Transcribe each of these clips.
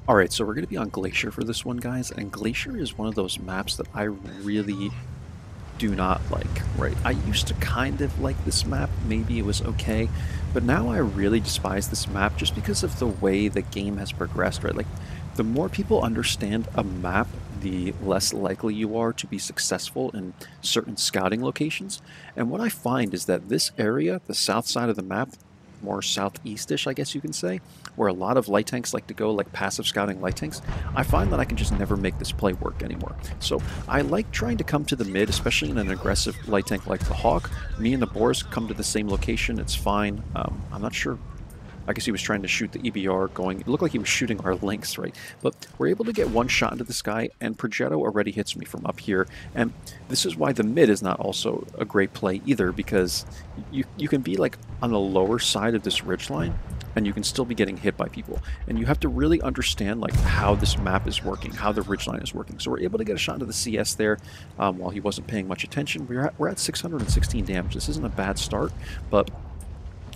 Alright, so we're going to be on Glacier for this one, guys, and Glacier is one of those maps that I really do not like, right? I used to kind of like this map, maybe it was okay, but now I really despise this map just because of the way the game has progressed, right? Like, the more people understand a map, the less likely you are to be successful in certain scouting locations. And what I find is that this area, the south side of the map, more southeastish, I guess you can say, where a lot of light tanks like to go, like passive scouting light tanks, I find that I can just never make this play work anymore. So I like trying to come to the mid, especially in an aggressive light tank like the Hawk. Me and the Boars come to the same location, it's fine. I'm not sure. I guess he was trying to shoot the EBR going. It looked like he was shooting our links, right? But we're able to get one shot into this guy, and Progetto already hits me from up here. And this is why the mid is not also a great play either, because you can be like on the lower side of this ridgeline, and you can still be getting hit by people. And you have to really understand like how this map is working, how the ridgeline is working. So we're able to get a shot into the CS there while he wasn't paying much attention. We're at 616 damage. This isn't a bad start, but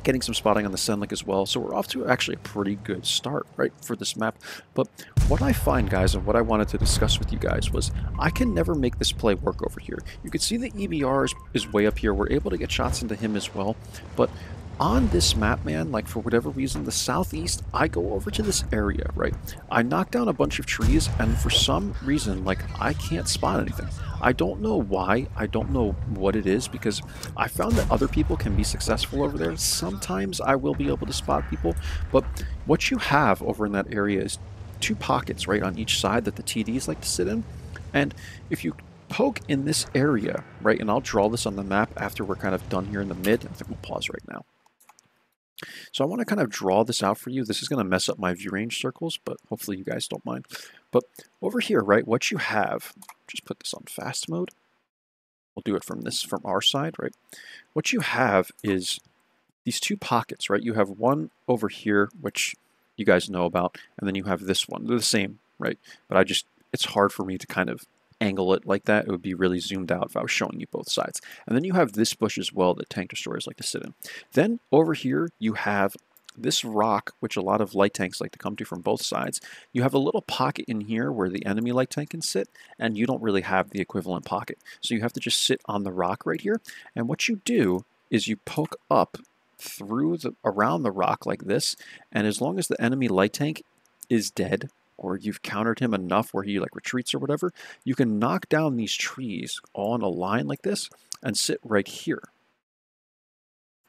getting some spotting on the Senlik as well, so we're off to actually a pretty good start, right, for this map. But what I find, guys, and what I wanted to discuss with you guys was I can never make this play work over here. You can see the EBR is way up here. We're able to get shots into him as well, but on this map, man, like for whatever reason, the southeast, I go over to this area, right? I knock down a bunch of trees, and for some reason, like, I can't spot anything. I don't know why, I don't know what it is, because I found that other people can be successful over there. Sometimes I will be able to spot people, but what you have over in that area is two pockets, right, on each side that the TDs like to sit in, and if you poke in this area, right, and I'll draw this on the map after we're kind of done here in the mid. I think we'll pause right now. So I want to kind of draw this out for you. This is going to mess up my view range circles, but hopefully you guys don't mind. But over here, right, what you have, just put this on fast mode. We'll do it from our side, right? What you have is these two pockets, right? You have one over here, which you guys know about, and then you have this one. They're the same, right? But it's hard for me to kind of angle it like that. It would be really zoomed out if I was showing you both sides. And then you have this bush as well that tank destroyers like to sit in. Then over here you have this rock, which a lot of light tanks like to come to from both sides. You have a little pocket in here where the enemy light tank can sit, and you don't really have the equivalent pocket. So you have to just sit on the rock right here. And what you do is you poke up around the rock like this, and as long as the enemy light tank is dead, or you've countered him enough where he like retreats or whatever, you can knock down these trees all in a line like this and sit right here.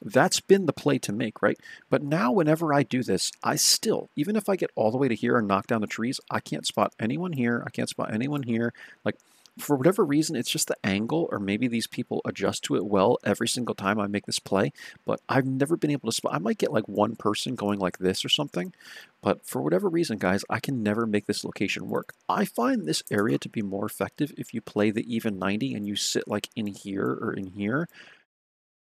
That's been the play to make, right? But now whenever I do this, I still, even if I get all the way to here and knock down the trees, I can't spot anyone here, I can't spot anyone here. Like, for whatever reason, it's just the angle, or maybe these people adjust to it well every single time I make this play, but I've never been able to spot. I might get like one person going like this or something, but for whatever reason, guys, I can never make this location work. I find this area to be more effective if you play the even 90 and you sit like in here or in here,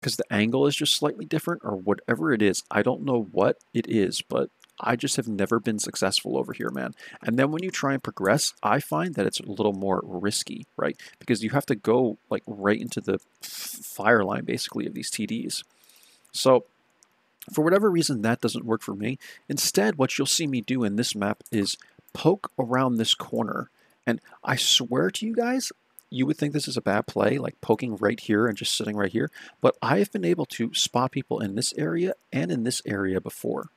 because the angle is just slightly different, or whatever it is. I don't know what it is, but I just have never been successful over here, man. And then when you try and progress, I find that it's a little more risky, right? Because you have to go like right into the fire line, basically, of these TDs. So for whatever reason, that doesn't work for me. Instead, what you'll see me do in this map is poke around this corner. And I swear to you guys, you would think this is a bad play, like poking right here and just sitting right here. But I have been able to spot people in this area and in this area before,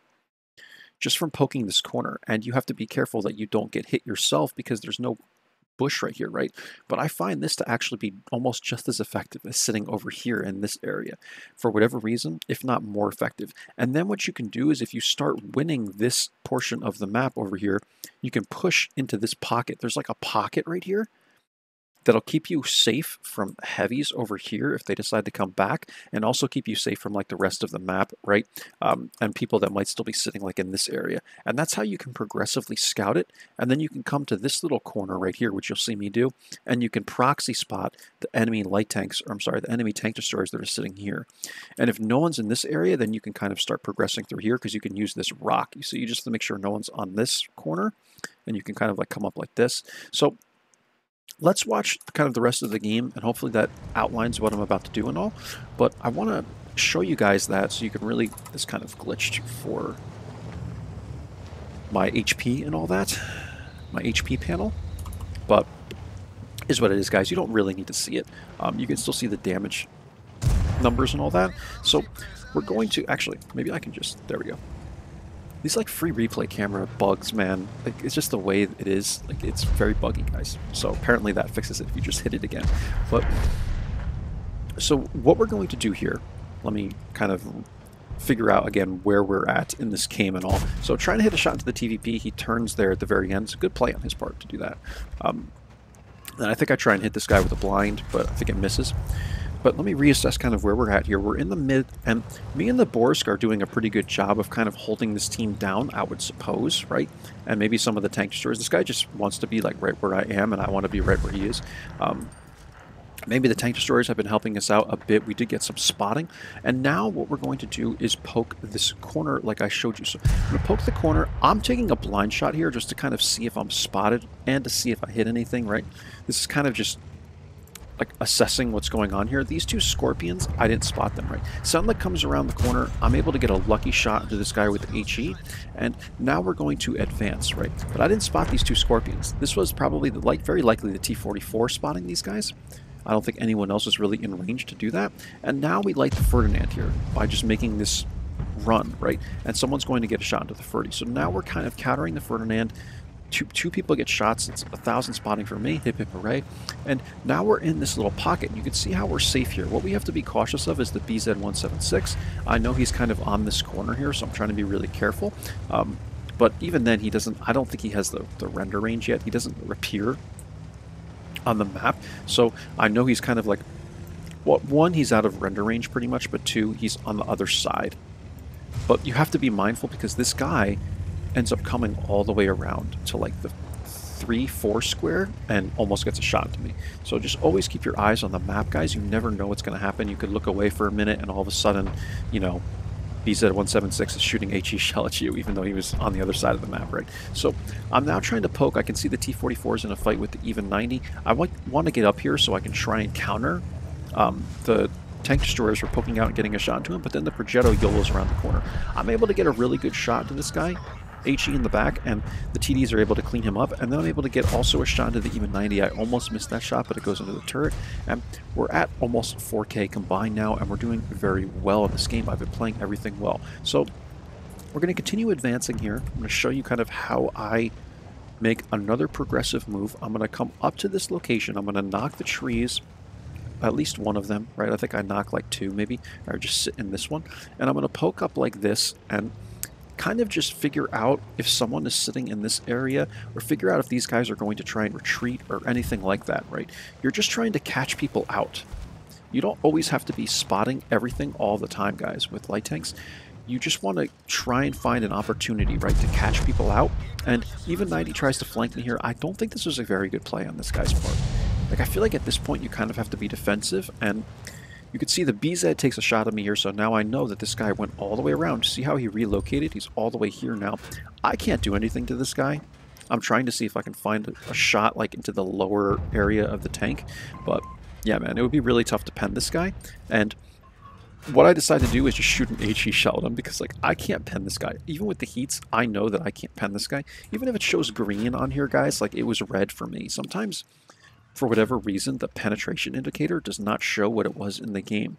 just from poking this corner. And you have to be careful that you don't get hit yourself because there's no bush right here, right? But I find this to actually be almost just as effective as sitting over here in this area, for whatever reason, if not more effective. And then what you can do is if you start winning this portion of the map over here, you can push into this pocket. There's like a pocket right here that'll keep you safe from heavies over here if they decide to come back, and also keep you safe from like the rest of the map, right? And people that might still be sitting like in this area. And that's how you can progressively scout it. And then you can come to this little corner right here, which you'll see me do, and you can proxy spot the enemy light tanks, or I'm sorry, the enemy tank destroyers that are sitting here. And if no one's in this area, then you can kind of start progressing through here, because you can use this rock. So you just have to make sure no one's on this corner, and you can kind of like come up like this. So let's watch kind of the rest of the game, and hopefully that outlines what I'm about to do and all. But I want to show you guys that so you can really, this kind of glitched for my HP and all that, my HP panel, but is what it is, guys. You don't really need to see it. You can still see the damage numbers and all that. So we're going to actually, maybe I can just, there we go. These like free replay camera bugs, man, like it's just the way it is. Like it's very buggy, guys. So apparently that fixes it if you just hit it again. But so what we're going to do here, let me kind of figure out again where we're at in this game and all. So trying to hit a shot into the TVP, he turns there at the very end. It's a good play on his part to do that. And I think I try and hit this guy with a blind, but I think it misses. But let me reassess kind of where we're at here. We're in the mid, and me and the Borsk are doing a pretty good job of kind of holding this team down, I would suppose, right? And maybe some of the tank destroyers. This guy just wants to be like right where I am, and I want to be right where he is. Maybe the tank destroyers have been helping us out a bit. We did get some spotting. And now what we're going to do is poke this corner like I showed you. So I'm going to poke the corner. I'm taking a blind shot here just to kind of see if I'm spotted and to see if I hit anything, right? This is kind of just like assessing what's going on here. These two scorpions, I didn't spot them right. Sunlight comes around the corner. I'm able to get a lucky shot into this guy with HE, and now we're going to advance, right? But I didn't spot these two scorpions. This was probably the, very likely the T-44 spotting these guys. I don't think anyone else is really in range to do that. And now we light the Ferdinand here by just making this run, right? And someone's going to get a shot into the Ferdy. So now we're kind of countering the Ferdinand. Two people get shots. It's 1,000 spotting for me. Hip hip hooray. And now we're in this little pocket. You can see how we're safe here. What we have to be cautious of is the BZ-176. I know he's kind of on this corner here, so I'm trying to be really careful. But even then, he doesn't. I don't think he has the render range yet. He doesn't appear on the map. So I know he's kind of like, well, one, he's out of render range pretty much, but two, he's on the other side. But you have to be mindful because this guy ends up coming all the way around to like the 3-4 square and almost gets a shot to me. So just always keep your eyes on the map, guys. You never know what's going to happen. You could look away for a minute and all of a sudden, you know, BZ-176 is shooting HE shell at you, even though he was on the other side of the map, right? So I'm now trying to poke. I can see the T-44s in a fight with the even 90. I want to get up here so I can try and counter the tank destroyers for poking out and getting a shot into him, but then the Progetto YOLOs around the corner. I'm able to get a really good shot to this guy, HE in the back, and the TDs are able to clean him up, and then I'm able to get also a shot into the even 90. I almost missed that shot, but it goes into the turret, and we're at almost 4K combined now, and we're doing very well in this game. I've been playing everything well. So we're going to continue advancing here. I'm going to show you kind of how I make another progressive move. I'm going to come up to this location. I'm going to knock the trees, at least one of them, right? I think I knocked like two maybe, or just sit in this one, and I'm going to poke up like this and kind of just figure out if someone is sitting in this area, or figure out if these guys are going to try and retreat or anything like that, right? You're just trying to catch people out. You don't always have to be spotting everything all the time, guys, with light tanks. You just want to try and find an opportunity, right, to catch people out. And even 90 tries to flank me here. I don't think this was a very good play on this guy's part. Like, I feel like at this point you kind of have to be defensive, and you can see the BZ takes a shot at me here, so now I know that this guy went all the way around. See how he relocated? He's all the way here now. I can't do anything to this guy. I'm trying to see if I can find a shot like into the lower area of the tank, but yeah, man, it would be really tough to pen this guy. And what I decided to do is just shoot an HE shell at him, because like I can't pen this guy. Even with the heats, I know that I can't pen this guy. Even if it shows green on here, guys, like it was red for me. Sometimes, for whatever reason, the penetration indicator does not show what it was in the game.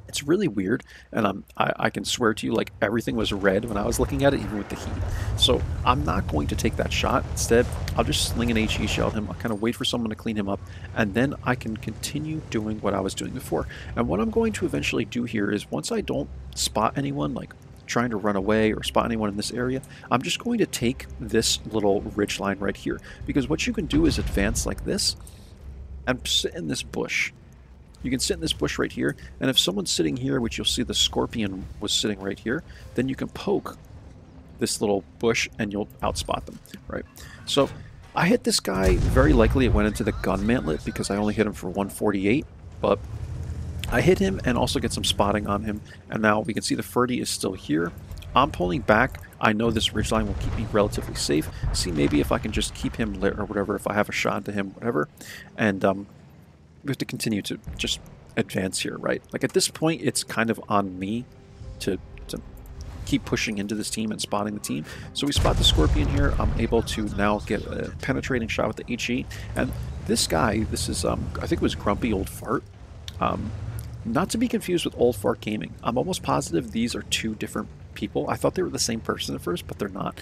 It's really weird, and I can swear to you, like, everything was red when I was looking at it, even with the heat. So I'm not going to take that shot. Instead, I'll just sling an HE shell at him. I'll kind of wait for someone to clean him up, and then I can continue doing what I was doing before. And what I'm going to eventually do here is, once I don't spot anyone, like trying to run away or spot anyone in this area, I'm just going to take this little ridge line right here, because what you can do is advance like this and sit in this bush. You can sit in this bush right here, and if someone's sitting here, which you'll see the Scorpion was sitting right here, then you can poke this little bush and you'll outspot them, right? So I hit this guy. Very likely it went into the gun mantlet because I only hit him for 148, but I hit him and also get some spotting on him, and now we can see the Ferdy is still here. I'm pulling back. I know this ridgeline will keep me relatively safe. See, maybe if I can just keep him lit or whatever, if I have a shot to him, whatever. And we have to continue to just advance here, right? Like at this point, it's kind of on me to keep pushing into this team and spotting the team. So we spot the Scorpion here. I'm able to now get a penetrating shot with the HE. And this guy, this is, I think it was Grumpy Old Fart. Not to be confused with Old Fart Gaming. I'm almost positive these are two different people. I thought they were the same person at first, but they're not.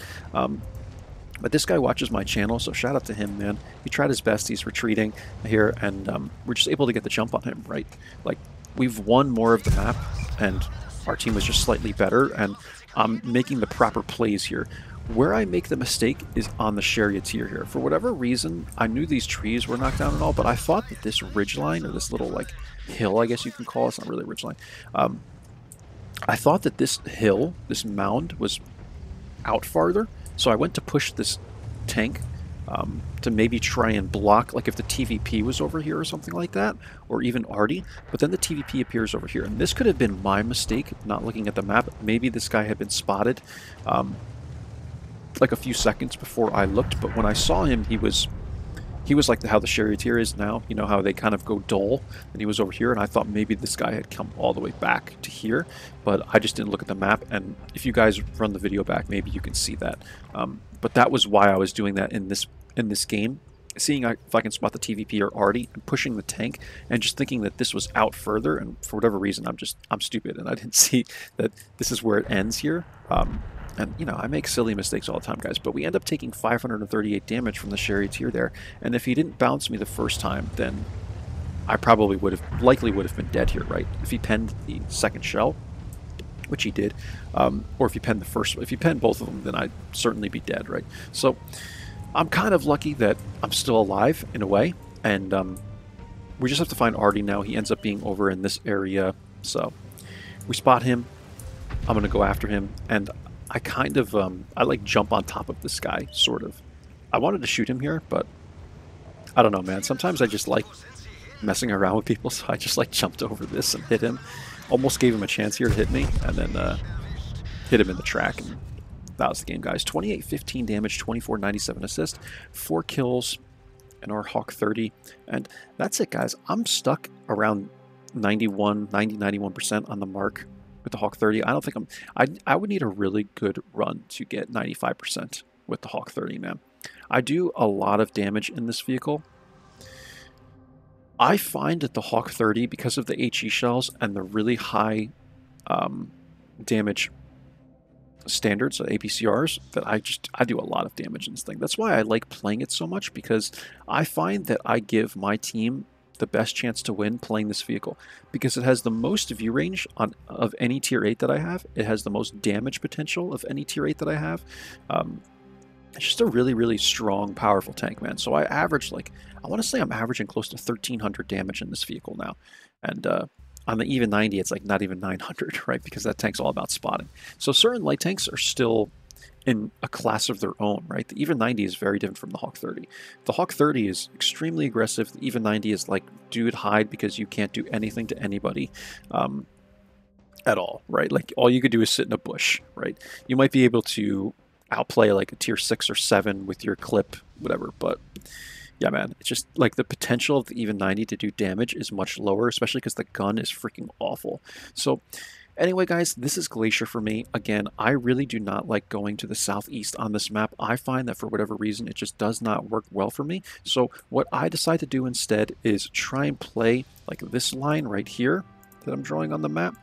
But this guy watches my channel, so shout out to him, man. He tried his best. He's retreating here, and we're just able to get the jump on him, right? Like, we've won more of the map, and our team was just slightly better, and I'm making the proper plays here. Where I make the mistake is on the charioteer here. For whatever reason, I knew these trees were knocked down and all, but I thought that this ridgeline, or this little, like, hill, I guess you can call it, it's not really a ridgeline. I thought that this hill, this mound, was out farther, so I went to push this tank to maybe try and block, like if the TVP was over here or something like that, or even Artie, but then the TVP appears over here, and this could have been my mistake, not looking at the map. Maybe this guy had been spotted like a few seconds before I looked, but when I saw him, he was like how the charioteer is now, you know, how they kind of go dull, and he was over here, and I thought maybe this guy had come all the way back to here, but I just didn't look at the map, and if you guys run the video back, maybe you can see that. But that was why I was doing that in this game, seeing if I can spot the TVP or Artie, and pushing the tank, and just thinking that this was out further, and for whatever reason, I'm stupid, and I didn't see that this is where it ends here. And, you know, I make silly mistakes all the time, guys, but we end up taking 538 damage from the charioteer there, and if he didn't bounce me the first time, then I probably likely would have been dead here, right? If he penned the second shell, which he did, or if he penned both of them, then I'd certainly be dead, right? So I'm kind of lucky that I'm still alive in a way, and we just have to find Artie now. He ends up being over in this area, so we spot him. I'm going to go after him, and I kind of, I like jump on top of this guy, sort of. I wanted to shoot him here, but I don't know, man. Sometimes I just like messing around with people, so I just like jumped over this and hit him. Almost gave him a chance here to hit me, and then hit him in the track, and that was the game, guys. 28-15 damage, 24-97 assist, 4 kills in our Hawk 30, and that's it, guys. I'm stuck around 91% on the mark with the Hawk 30. I don't think I would need a really good run to get 95% with the Hawk 30, man. I do a lot of damage in this vehicle. I find that the Hawk 30, because of the HE shells and the really high damage standards, APCRs, that I do a lot of damage in this thing. That's why I like playing it so much, because I find that I give my team the best chance to win playing this vehicle, because it has the most view range of any tier 8 that I have. It has the most damage potential of any tier 8 that I have. It's just a really, really strong, powerful tank, man. So I average, like, I want to say I'm averaging close to 1,300 damage in this vehicle now. And on the even 90, it's like not even 900, right? Because that tank's all about spotting. So certain light tanks are still in a class of their own, right? The even 90 is very different from the Hawk 30. The Hawk 30 is extremely aggressive. The even 90 is like, dude, hide, because you can't do anything to anybody at all, right? Like, all you could do is sit in a bush, right? You might be able to outplay like a tier 6 or 7 with your clip, whatever, but yeah, man, it's just like the potential of the even 90 to do damage is much lower, especially because the gun is freaking awful. So anyway, guys, this is Glacier for me. Again, I really do not like going to the southeast on this map. I find that for whatever reason, it just does not work well for me. So what I decide to do instead is try and play like this line right here that I'm drawing on the map,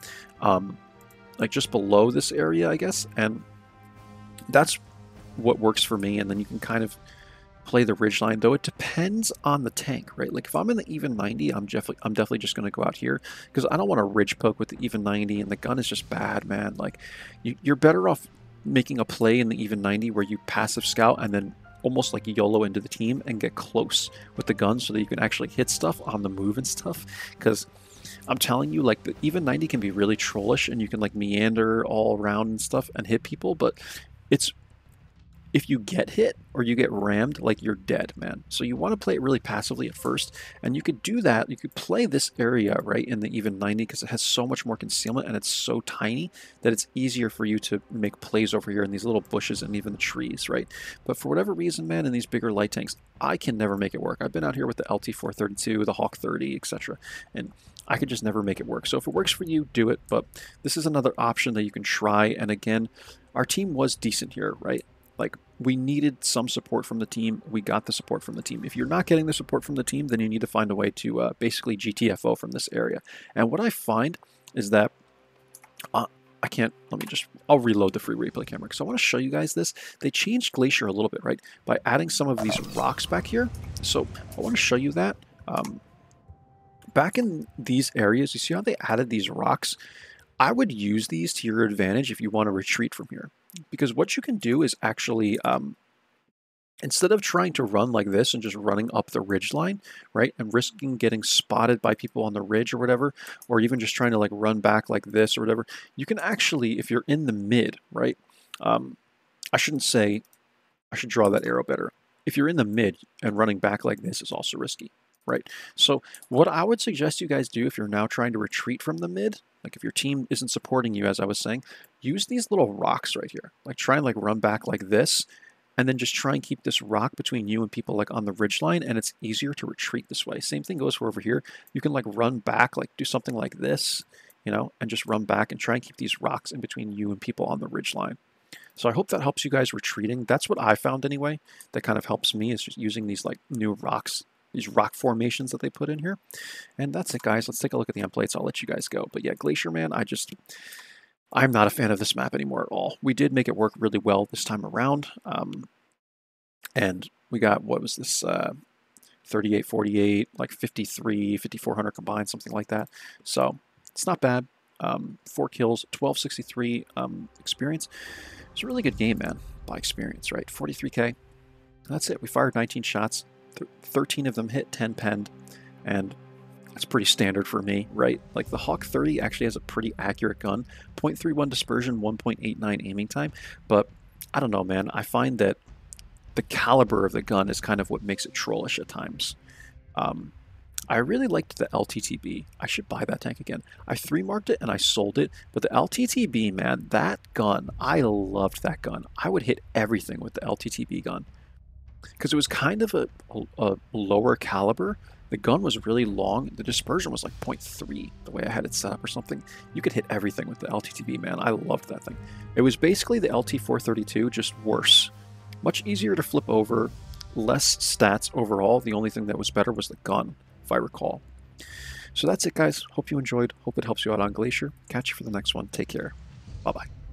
like just below this area, I guess, and that's what works for me. And then you can kind of play the ridgeline, though it depends on the tank, right? Like if I'm in the even 90, I'm definitely just going to go out here, because I don't want to ridge poke with the even 90, and the gun is just bad, man. Like you're better off making a play in the even 90 where you passive scout and then almost like YOLO into the team and get close with the gun so that you can actually hit stuff on the move and stuff. Because I'm telling you, like, the even 90 can be really trollish, and you can like meander all around and stuff and hit people, but it's if you get hit or you get rammed, like you're dead, man. So you want to play it really passively at first, and you could do that. You could play this area right in the even 90 because it has so much more concealment and it's so tiny that it's easier for you to make plays over here in these little bushes and even the trees, right? But for whatever reason, man, in these bigger light tanks, I can never make it work. I've been out here with the LT432, the Hawk 30, etc., and I could just never make it work. So if it works for you, do it. But this is another option that you can try. And again, our team was decent here, right? Like, we needed some support from the team. We got the support from the team. If you're not getting the support from the team, then you need to find a way to basically GTFO from this area. And what I find is that I can't, I'll reload the free replay camera because I want to show you guys this. They changed Glacier a little bit, right? By adding some of these rocks back here. So I want to show you that. Back in these areas, you see how they added these rocks? I would use these to your advantage if you want to retreat from here. Because what you can do is actually, instead of trying to run like this and just running up the ridge line, right, and risking getting spotted by people on the ridge or whatever, or even just trying to like run back like this or whatever, you can actually, if you're in the mid, right, I should draw that arrow better. If you're in the mid and running back like this is also risky, right? So what I would suggest you guys do if you're now trying to retreat from the mid, like if your team isn't supporting you, as I was saying, use these little rocks right here. Like try and like run back like this, and then just try and keep this rock between you and people like on the ridge line, and it's easier to retreat this way. Same thing goes for over here. You can like run back, like do something like this, you know, and just run back and try and keep these rocks in between you and people on the ridge line. So I hope that helps you guys retreating. That's what I found anyway. That kind of helps me, is just using these like new rocks, these rock formations that they put in here. And that's it, guys. Let's take a look at the end plates. I'll let you guys go. But yeah, Glacier, man, I'm not a fan of this map anymore at all. We did make it work really well this time around. And we got, what was this, 38, 48, like 53, 5400 combined, something like that. So it's not bad. 4 kills, 1263 experience. It's a really good game, man, by experience, right? 43k. That's it. We fired 19 shots. 13 of them hit, 10 penned, and that's pretty standard for me, right? Like the Hawk 30 actually has a pretty accurate gun. 0.31 dispersion, 1.89 aiming time, but I don't know, man. I find that the caliber of the gun is kind of what makes it trollish at times. I really liked the LTTB. I should buy that tank again. I 3-marked it and I sold it, but the LTTB, man, that gun, I loved that gun. I would hit everything with the LTTB gun because it was kind of a lower caliber. The gun was really long. The dispersion was like 0.3, the way I had it set up or something. You could hit everything with the LTTB, man. I loved that thing. It was basically the LT432, just worse. Much easier to flip over, less stats overall. The only thing that was better was the gun, if I recall. So that's it, guys. Hope you enjoyed. Hope it helps you out on Glacier. Catch you for the next one. Take care. Bye-bye.